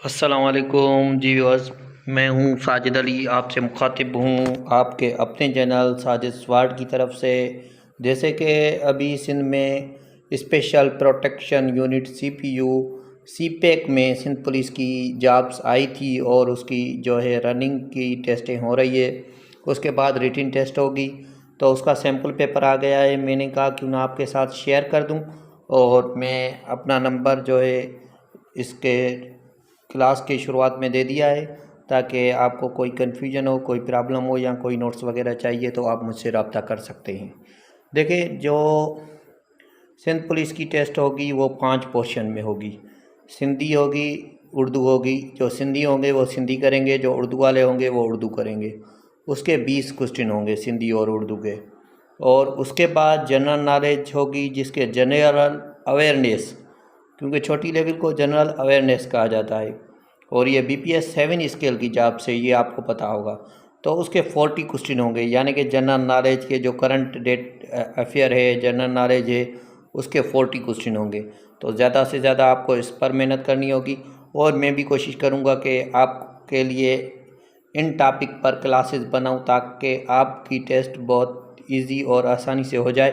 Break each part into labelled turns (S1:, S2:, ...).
S1: अस्सलाम वालेकुम जी व्यूअर्स। मैं हूं साजिद अली, आपसे मुखातिब हूं आपके अपने चैनल साजिद स्वाट की तरफ से। जैसे कि अभी सिंध में special protection unit CPU CPEC में सिंध पुलिस की जॉब्स आई थी और उसकी जो है रनिंग की टेस्टें हो रही है। उसके बाद रिटन टेस्ट होगी, तो उसका सैम्पल पेपर आ गया है। मैंने कहा क्यों ना आपके साथ शेयर कर दूं, और मैं अपना नंबर जो है इसके क्लास की शुरुआत में दे दिया है, ताकि आपको कोई कन्फ्यूजन हो, कोई प्रॉब्लम हो या कोई नोट्स वगैरह चाहिए तो आप मुझसे रब्ता कर सकते हैं। देखिए, जो सिंध पुलिस की टेस्ट होगी वो 5 पोर्शन में होगी। सिंधी होगी, उर्दू होगी। जो सिंधी होंगे वो सिंधी करेंगे, जो उर्दू वाले होंगे वो उर्दू करेंगे। उसके 20 क्वेश्चन होंगे सिंधी और उर्दू के। और उसके बाद जनरल नॉलेज होगी, जिसके जनरल अवेयरनेस, क्योंकि छोटी लेवल को जनरल अवेयरनेस कहा जाता है, और ये BPS 7 स्केल की जॉब से, ये आपको पता होगा। तो उसके 40 क्वेश्चन होंगे, यानी कि जनरल नॉलेज के जो करंट डेट अफेयर है, जनरल नॉलेज है, उसके 40 क्वेश्चन होंगे। तो ज़्यादा से ज़्यादा आपको इस पर मेहनत करनी होगी, और मैं भी कोशिश करूँगा कि आपके लिए इन टॉपिक पर क्लासेस बनाऊँ, ताकि आपकी टेस्ट बहुत इजी और आसानी से हो जाए।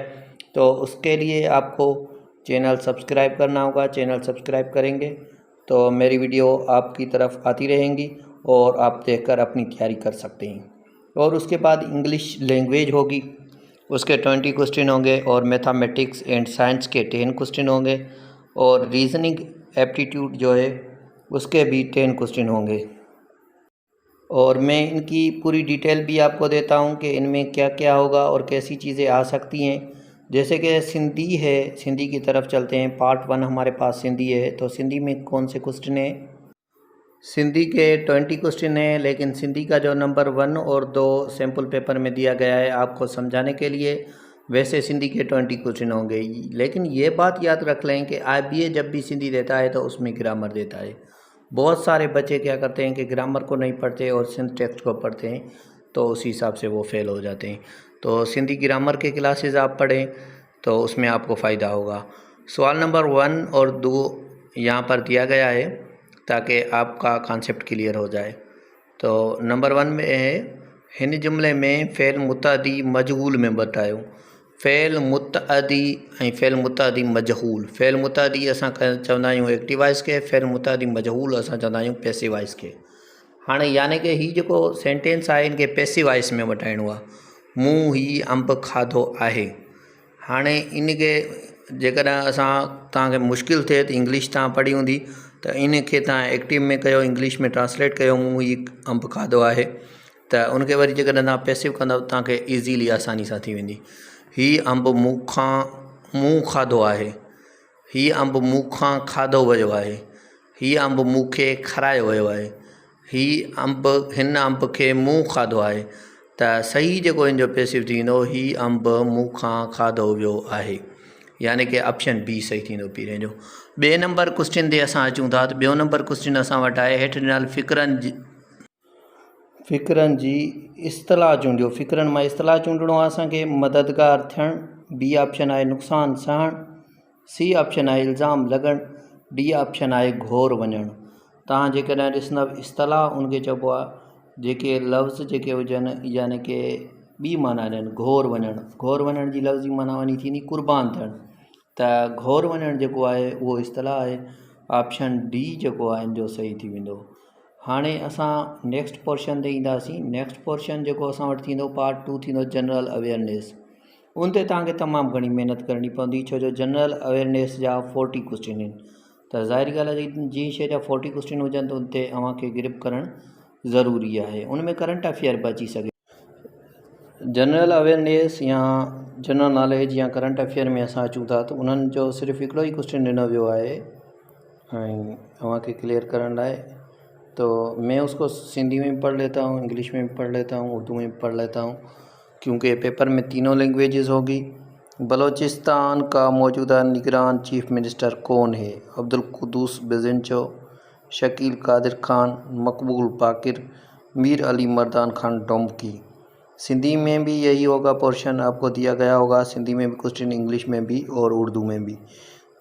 S1: तो उसके लिए आपको चैनल सब्सक्राइब करना होगा। चैनल सब्सक्राइब करेंगे तो मेरी वीडियो आपकी तरफ आती रहेंगी और आप देखकर अपनी तैयारी कर सकते हैं। और उसके बाद इंग्लिश लैंग्वेज होगी, उसके 20 क्वेश्चन होंगे, और मैथमेटिक्स एंड साइंस के 10 क्वेश्चन होंगे, और रीजनिंग एप्टीट्यूड जो है उसके भी 10 क्वेश्चन होंगे। और मैं इनकी पूरी डिटेल भी आपको देता हूं कि इनमें क्या क्या होगा और कैसी चीज़ें आ सकती हैं। जैसे कि सिंधी है, सिंधी की तरफ चलते हैं। पार्ट 1 हमारे पास सिंधी है, तो सिंधी में कौन से क्वेश्चन है? सिंधी के 20 क्वेश्चन है, लेकिन सिंधी का जो नंबर 1 और 2 सैम्पल पेपर में दिया गया है आपको समझाने के लिए, वैसे सिंधी के 20 क्वेश्चन होंगे। लेकिन ये बात याद रख लें कि IBA जब भी सिंधी देता है तो उसमें ग्रामर देता है। बहुत सारे बच्चे क्या करते हैं कि ग्रामर को नहीं पढ़ते और सिंध टेक्स्ट को पढ़ते हैं, तो उस हिसाब से वो फेल हो जाते हैं। तो सिंधी ग्रामर के क्लासेस आप पढ़ें तो उसमें आपको फ़ायदा होगा। सवाल नंबर 1 और 2 यहाँ पर दिया गया है, ताकि आपका कॉन्सेप्ट क्लियर हो जाए। तो नंबर 1 में है, हिन जुमिले में फ़ेल मुतअदी मजहूल में बतायो। फ़ेल मुतअदी ऐं फ़ेल मुतअदी मजहूल। फ़ेल मुतअदी असां चवंदा आहियूं एक्टिव वॉइस खे, फ़ेल मुतअदी मजहूल असां चवंदा आहियूं पैसिव वॉइस खे। हाणे यानी कि हीउ जेको सेंटेंस आहे इनखे पैसिव वॉइस में वठाइणो आहे। मूं ही अंब खाधो आहे। हाणे इनखे जेकॾहिं तव्हांखे मुश्किल थिए त इंग्लिश तव्हां पढ़ी हूंदी, त इनखे तव्हां एक्टिव में कयो, इंग्लिश में ट्रांसलेट कयो, मूं ही अंब खाधो आहे। त उनखे वरी जेकॾहिं तव्हां पैसिव कंदव तव्हांखे ईज़ीली आसानी सां थी वेंदी। हीउ अंब मूं खाधो आहे। हीउ अंब मूंखां खाधो वियो आहे। हीउ अंब मूंखे खारायो वियो आहे। हिन अंब खे मूं खाधो आहे। त सही जेको हिन जो पैसिव थींदो, हीउ अंब मूंखां खाधो वियो आहे, यानी कि ऑप्शन बी सही थींदो पहिरें जो। ॿिए नंबर क्वेश्चन ते असां अचूं था। त ॿियो नंबर क्वेश्चन असां वटि आहे, हेठि ॾिनल फ़िक्रनि जी इस्तलाह चूंडियो। फ़िक्रनि मां इस्तलाह चूंडणो आहे असांखे। मददगार थियणु, बी ऑप्शन आहे नुक़सानु सहणु, सी ऑप्शन आहे इल्ज़ाम लॻणु, डी ऑप्शन आहे घोर वञणु। तव्हां जेकॾहिं ॾिसंदव इस्तलाह, उनखे चइबो आहे जेके लफ़्ज़ जेके हुजनि, यानी कि ॿी माना ॾियनि। घोर वञणु, घोर वञण जी लफ़्ज़ी माना वञी थींदी क़ुर्बान थियणु। त घोर वञणु जेको आहे उहो इस्तलाह आहे। ऑप्शन डी जेको आहे इन जो सही थी वेंदो। हाणे असां नेक्स्ट पोर्शन ते ईंदासीं। नेक्स्ट पोर्शन जेको असां वटि थींदो, पार्ट 2 थींदो जनरल अवेयरनेस। उन ते तव्हांखे तमामु घणी महिनत करणी पवंदी, छो जो जनरल अवेयरनेस जा 40 क्वेश्चन आहिनि। त ज़ाहिरी ॻाल्हि आहे, जी शइ जा 40 क्वेश्चन हुजनि त उन ते अव्हांखे ग्रिप करणु ज़रूरी आहे। उन में करंट अफेयर बि अची सघे। जनरल अवेयरनेस या जनरल नॉलेज या करंट अफेयर में असां अचूं था, त उन्हनि जो सिर्फ़ु हिकिड़ो ई क्वेश्चन ॾिनो वियो आहे ऐं अव्हांखे क्लियर करण लाइ। तो मैं उसको सिंधी में भी पढ़ लेता हूँ, इंग्लिश में भी पढ़ लेता हूँ, उर्दू में भी पढ़ लेता हूँ, क्योंकि पेपर में तीनों लैंग्वेजेस होगी। बलूचिस्तान का मौजूदा निगरान चीफ मिनिस्टर कौन है? अब्दुल कुद्दूस बेज़ंचो, शकील कादिर खान, मकबूल बाकिर, मीर अली मर्दान खान डोमकी। सिंधी में भी यही होगा, पोर्शन आपको दिया गया होगा। सिंधी में भी क्वेश्चन, इंग्लिश में भी और उर्दू में भी,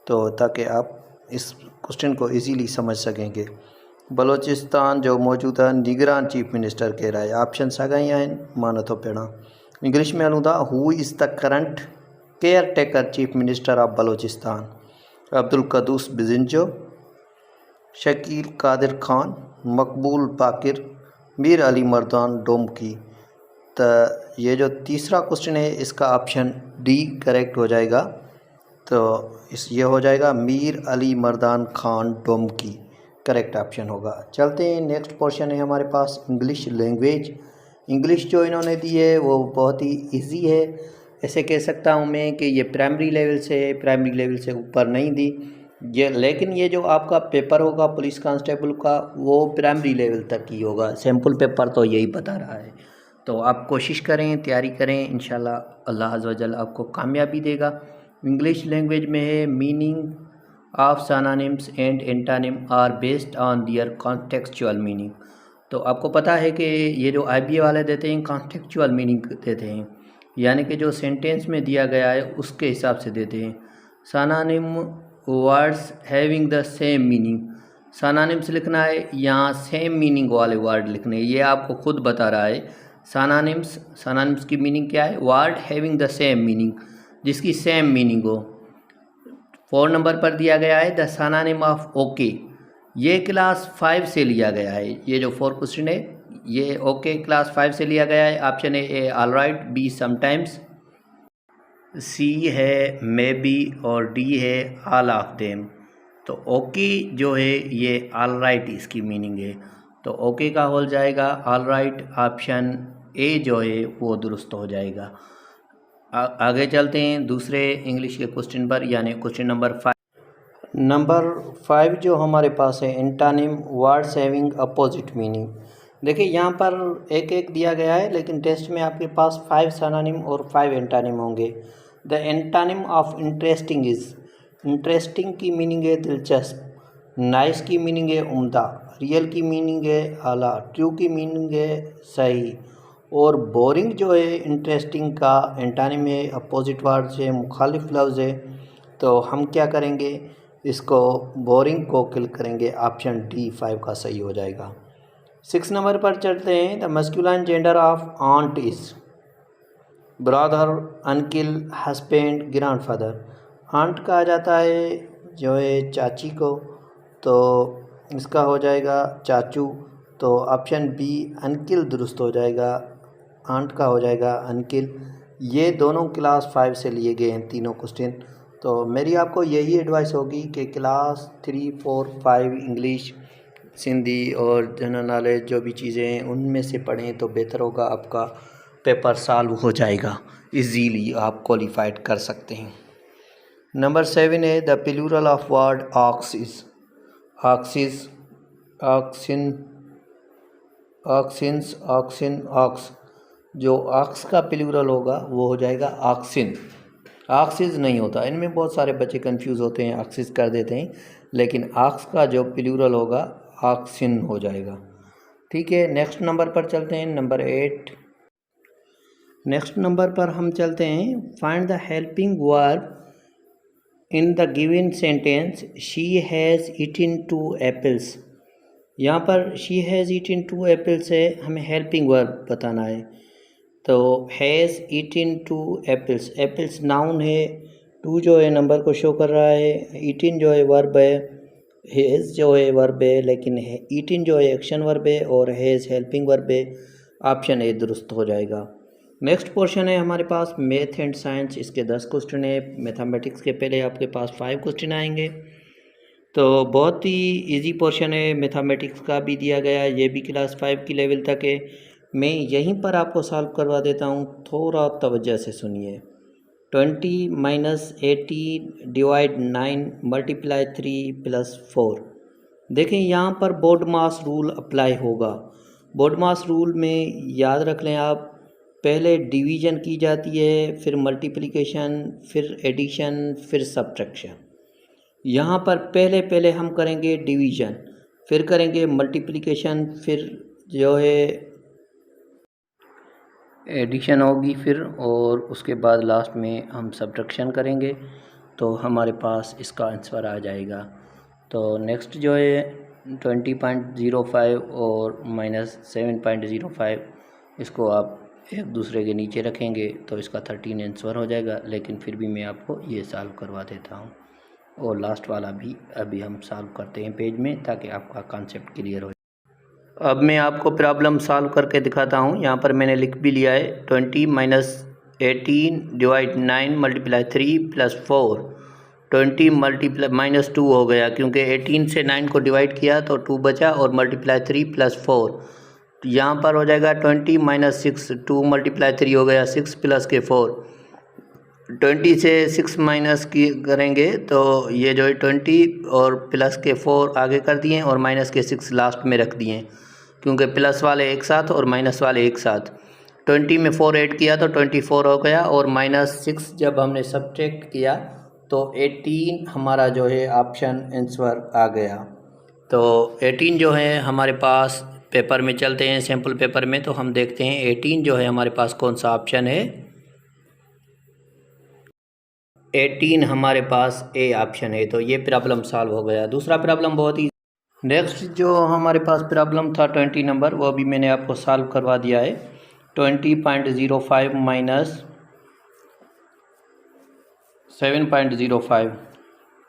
S1: तो ताकि आप इस क्वेश्चन को इजीली समझ सकेंगे। बलोचिस्तान जो मौजूदा निगरान चीफ मिनिस्टर कह रहा है। ऑप्शन सगाई आहिनि, मां नथो पढ़ां। इंग्लिश में हलूं था। Who is the current caretaker chief minister of Balochistan? Abdul Quddus Bizenjo, Shakeel Qadir Khan, Maqbool Baqir, Mir Ali Mardan Domki. तो ये जो तीसरा क्वेश्चन है इसका ऑप्शन डी करेक्ट हो जाएगा। तो ये हो जाएगा मीर अली मर्दान खान डोमकी, करेक्ट ऑप्शन होगा। चलते हैं, नेक्स्ट पोर्शन है हमारे पास इंग्लिश लैंग्वेज। इंग्लिश जो इन्होंने दी है वो बहुत ही इजी है। ऐसे कह सकता हूँ मैं कि ये प्राइमरी लेवल से ऊपर नहीं दी ये, लेकिन ये जो आपका पेपर होगा पुलिस कांस्टेबल का वो प्राइमरी लेवल तक ही होगा। सैम्पल पेपर तो यही बता रहा है। तो आप कोशिश करें, तैयारी करें, इंशाल्लाह अल्लाह अज़्ज़ व जल आपको कामयाबी देगा। इंग्लिश लैंग्वेज में है meaning of synonyms and antonym are based on their contextual meaning. तो आपको पता है कि ये जो IBA वाले देते हैं कॉन्टेक्चुअल मीनिंग देते हैं, यानी कि जो सेंटेंस में दिया गया है उसके हिसाब से देते हैं। Synonym words having the same meaning, synonyms लिखना है, यहाँ सेम मीनिंग वाले वर्ड लिखने हैं। ये आपको खुद बता रहा है। सिनोनिम्स की मीनिंग क्या है? Word having the same meaning, जिसकी सेम मीनिंग हो। 4 नंबर पर दिया गया है द सिनोनिम ऑफ ओके। ये क्लास 5 से लिया गया है। ये जो 4 क्वेश्चन है ये ओके क्लास 5 से लिया गया है। Option A all right, B sometimes, C है मे बी और डी है ऑल ऑफ देम। तो ओके जो है ये ऑल राइट इसकी मीनिंग है। तो ओके का हो जाएगा ऑल राइट। ऑप्शन ए जो है वो दुरुस्त हो जाएगा। आगे चलते हैं दूसरे इंग्लिश के क्वेश्चन पर, यानी क्वेश्चन नंबर 5। नंबर 5 जो हमारे पास है antonym words having opposite meaning. देखिए यहाँ पर एक एक दिया गया है, लेकिन टेस्ट में आपके पास 5 सिनोनिम और 5 एंटोनिम होंगे। The antonym of interesting is, interesting की मीनिंग है दिलचस्प, नाइस की मीनिंग है उम्दा, रियल की मीनिंग है आला, ट्रू की मीनिंग है सही, और बोरिंग जो है इंटरेस्टिंग का एंटोनिम है, अपोजिट वर्ड से मुखालिफ लफ्ज़ है। तो हम क्या करेंगे, इसको बोरिंग को क्लिक करेंगे, ऑप्शन डी 5 का सही हो जाएगा। 6 नंबर पर चलते हैं। The masculine gender of aunt is brother, uncle, husband, grandfather. Aunt कहा जाता है जो है चाची को, तो इसका हो जाएगा चाचू। तो ऑप्शन बी अंकल दुरुस्त हो जाएगा, आंट का हो जाएगा अंकल। ये दोनों क्लास 5 से लिए गए हैं तीनों क्वेश्चन। तो मेरी आपको यही एडवाइस होगी कि क्लास 3, 4, 5 इंग्लिश, सिंधी और जनरल नॉलेज जो भी चीज़ें हैं उनमें से पढ़ें तो बेहतर होगा। आपका पेपर सॉल्व हो जाएगा, इजीली आप क्वालिफाइड कर सकते हैं। नंबर 7 है the plural of word ox is oxes, oxen, oxens, oxen, ox. जो ऑक्स का प्लूरल होगा वो हो जाएगा ऑक्सिन, ऑक्सिस नहीं होता। इनमें बहुत सारे बच्चे कंफ्यूज होते हैं, ऑक्सिस कर देते हैं, लेकिन ऑक्स का जो प्लूरल होगा ऑक्सिन हो जाएगा। ठीक है, नेक्स्ट नंबर पर चलते हैं, नंबर 8। नेक्स्ट नंबर पर हम चलते हैं। Find the helping verb in the given sentence she has eaten 2 apples. यहाँ पर शी हैज़ ईटन 2 एप्पल्स है, हमें हेल्पिंग वर्ब बताना है। तो has eaten 2 apples, apples noun है, 2 जो है नंबर को शो कर रहा है, ईटन जो है वर्ब है, हैज़ जो है वर्ब है, लेकिन ईटन जो है एक्शन वर्ब है और हैज़ हेल्पिंग वर्ब है। ऑप्शन ए दुरुस्त हो जाएगा। नेक्स्ट पोर्शन है हमारे पास मैथ एंड साइंस। इसके 10 क्वेश्चन है। मैथमेटिक्स के पहले आपके पास 5 क्वेश्चन आएंगे। तो बहुत ही इजी पोर्शन है, मैथमेटिक्स का भी दिया गया है, ये भी क्लास 5 की लेवल तक है। मैं यहीं पर आपको सॉल्व करवा देता हूँ, थोड़ा तवज्जो से सुनिए। 20 - 80 डिवाइड 9 मल्टीप्लाई 3 + 4। देखें यहाँ पर बोर्ड मास रूल अप्लाई होगा। बोर्ड मास रूल में याद रख लें आप, पहले डिवीज़न की जाती है, फिर मल्टीप्लिकेशन, फिर एडिशन, फिर सब्ट्रैक्शन। यहाँ पर पहले हम करेंगे डिवीज़न, फिर करेंगे मल्टीप्लिकेशन, फिर जो है एडिशन होगी फिर, और उसके बाद लास्ट में हम सब्ट्रैक्शन करेंगे। तो हमारे पास इसका आंसर आ जाएगा। तो नेक्स्ट जो है 20.05 और -7.05, इसको आप एक दूसरे के नीचे रखेंगे तो इसका 13 आंसर हो जाएगा। लेकिन फिर भी मैं आपको ये सॉल्व करवा देता हूँ, और लास्ट वाला भी अभी हम सॉल्व करते हैं पेज में, ताकि आपका कॉन्सेप्ट क्लियर हो। अब मैं आपको प्रॉब्लम सॉल्व करके दिखाता हूँ। यहाँ पर मैंने लिख भी लिया है 20 - 18 / 9 × 3 + 4। 20 - 2 हो गया, क्योंकि 18 से 9 को डिवाइड किया तो 2 बचा, और × 3 + 4। यहाँ पर हो जाएगा 20 - 6। 2 × 3 हो गया 6 + के 4। 20 से 6 माइनस की करेंगे तो ये जो है 20 और प्लस के 4 आगे कर दिए, और माइनस के 6 लास्ट में रख दिए, क्योंकि प्लस वाले एक साथ और माइनस वाले एक साथ। 20 में 4 ऐड किया तो 24 हो गया, और -6 जब हमने सब्ट्रैक्ट किया तो 18 हमारा जो है ऑप्शन आंसर आ गया। तो 18 जो है हमारे पास, पेपर में चलते हैं सैम्पल पेपर में, तो हम देखते हैं 18 जो है हमारे पास कौन सा ऑप्शन है। 18 हमारे पास ए ऑप्शन है, तो ये प्रॉब्लम सॉल्व हो गया। दूसरा प्रॉब्लम बहुत ही, नेक्स्ट जो हमारे पास प्रॉब्लम था 20 नंबर, वो भी मैंने आपको सॉल्व करवा दिया है। 20.05 - 7.05,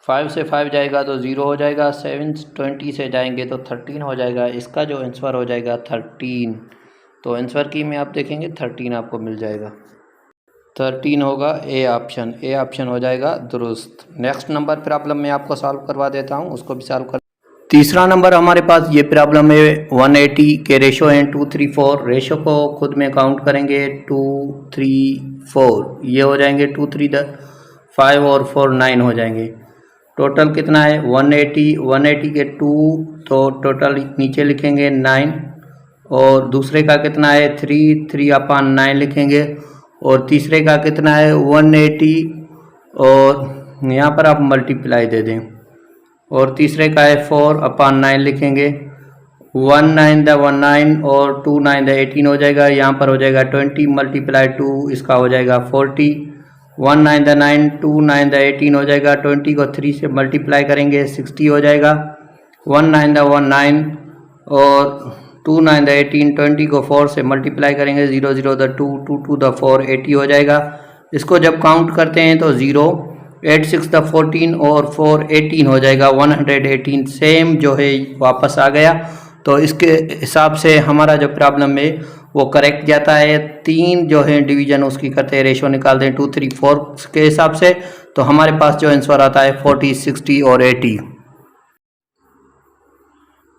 S1: 5 से 5 जाएगा तो 0 हो जाएगा, 7 20 से जाएंगे तो 13 हो जाएगा। इसका जो आंसर हो जाएगा 13। तो आंसर की में आप देखेंगे 13 आपको मिल जाएगा, 13 होगा ए ऑप्शन। ए ऑप्शन हो जाएगा दुरुस्त। नेक्स्ट नंबर प्रॉब्लम मैं आपको सॉल्व करवा देता हूँ, उसको भी सॉल्व कर। तीसरा नंबर हमारे पास ये प्रॉब्लम है 180 के रेशो हैं 2 3 4। रेशो को खुद में काउंट करेंगे 2 3 4, ये हो जाएंगे 2 3 5 और 4 9 हो जाएंगे। टोटल कितना है 180 के 2, तो टोटल नीचे लिखेंगे 9, और दूसरे का कितना है 3/9 लिखेंगे, और तीसरे का कितना है 180, और यहाँ पर आप मल्टीप्लाई दे दें, और तीसरे का है 4/9 लिखेंगे। 1 9 द 1 9 और 2 9 द 18 हो जाएगा। यहाँ पर हो जाएगा 20 × 2, इसका हो जाएगा 40। 1 9 द 9, 2 9 द 18 हो जाएगा। 20 को 3 से मल्टीप्लाई करेंगे 60 हो जाएगा। 1 9 द 1 9 और 2 9 द 18, 20 को 4 से मल्टीप्लाई करेंगे 0 0 द 2, 2 2 द 4, 80 हो जाएगा। इसको जब काउंट करते हैं तो 0 8 6 द 14 और 4 18 हो जाएगा। 118 सेम जो है वापस आ गया। तो इसके हिसाब से हमारा जो प्रॉब्लम है वो करेक्ट जाता है। 3 जो है डिवीजन उसकी करते हैं, रेशो निकालते हैं 2 3 4 के हिसाब से, तो हमारे पास जो आंसर आता है 40 60 और 80।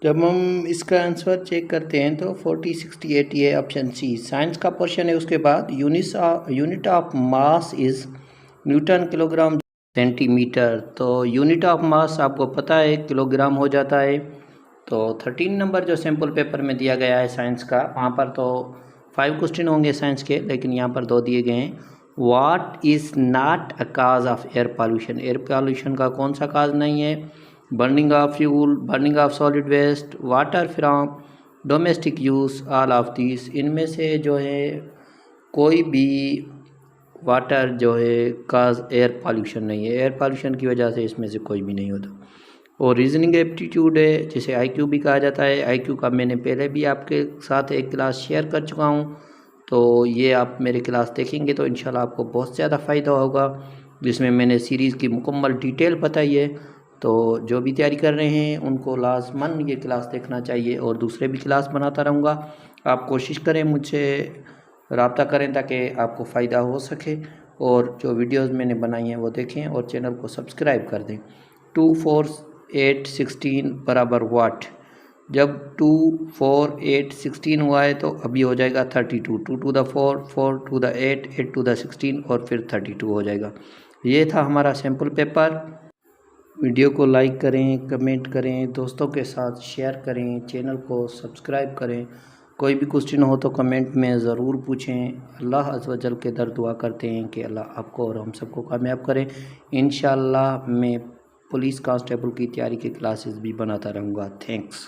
S1: जब हम इसका आंसर चेक करते हैं तो 40 60 80 है ऑप्शन सी। साइंस का पोर्शन है। उसके बाद unit of mass is Newton kilogram centimetre. तो यूनिट ऑफ मास आपको पता है किलोग्राम हो जाता है। तो 13 नंबर जो सैम्पल पेपर में दिया गया है साइंस का, वहाँ पर तो 5 क्वेश्चन होंगे साइंस के, लेकिन यहाँ पर 2 दिए गए हैं। What is not a cause of air pollution. Air pollution का कौन सा काज नहीं है। Burning of fuel, burning of solid waste, water from domestic use, all of this. इनमें से जो है कोई भी वाटर जो है काज एयर पॉल्यूशन नहीं है। एयर पॉल्यूशन की वजह से इसमें से कोई भी नहीं होता। और रीजनिंग एप्टीट्यूड है, जिसे आईक्यू भी कहा जाता है। आईक्यू का मैंने पहले भी आपके साथ एक क्लास शेयर कर चुका हूँ, तो ये आप मेरे क्लास देखेंगे तो इंशाल्लाह आपको बहुत ज़्यादा फ़ायदा होगा, जिसमें मैंने सीरीज़ की मुकम्मल डिटेल बताई है। तो जो भी तैयारी कर रहे हैं उनको लाजमन ये क्लास देखना चाहिए, और दूसरे भी क्लास बनाता रहूँगा। आप कोशिश करें मुझसे रब्ता करें ताकि आपको फ़ायदा हो सके, और जो वीडियोज़ मैंने बनाई हैं वो देखें, और चैनल को सब्सक्राइब कर दें। 2 4 8 16 बराबर वाट। जब 2 4 8 16 हुआ है तो अभी हो जाएगा 32। 2 to the 4, 4 to the 8, 8 to the 16 और फिर 32 हो जाएगा। ये था हमारा सैम्पल पेपर। वीडियो को लाइक करें, कमेंट करें, दोस्तों के साथ शेयर करें, चैनल को सब्सक्राइब करें। कोई भी क्वेश्चन हो तो कमेंट में ज़रूर पूछें। अल्लाह अज़्ज़ व जल के दर दुआ करते हैं कि अल्लाह आपको और हम सबको कामयाब करें। इंशाअल्लाह मैं पुलिस कांस्टेबल की तैयारी के क्लासेस भी बनाता रहूँगा। थैंक्स।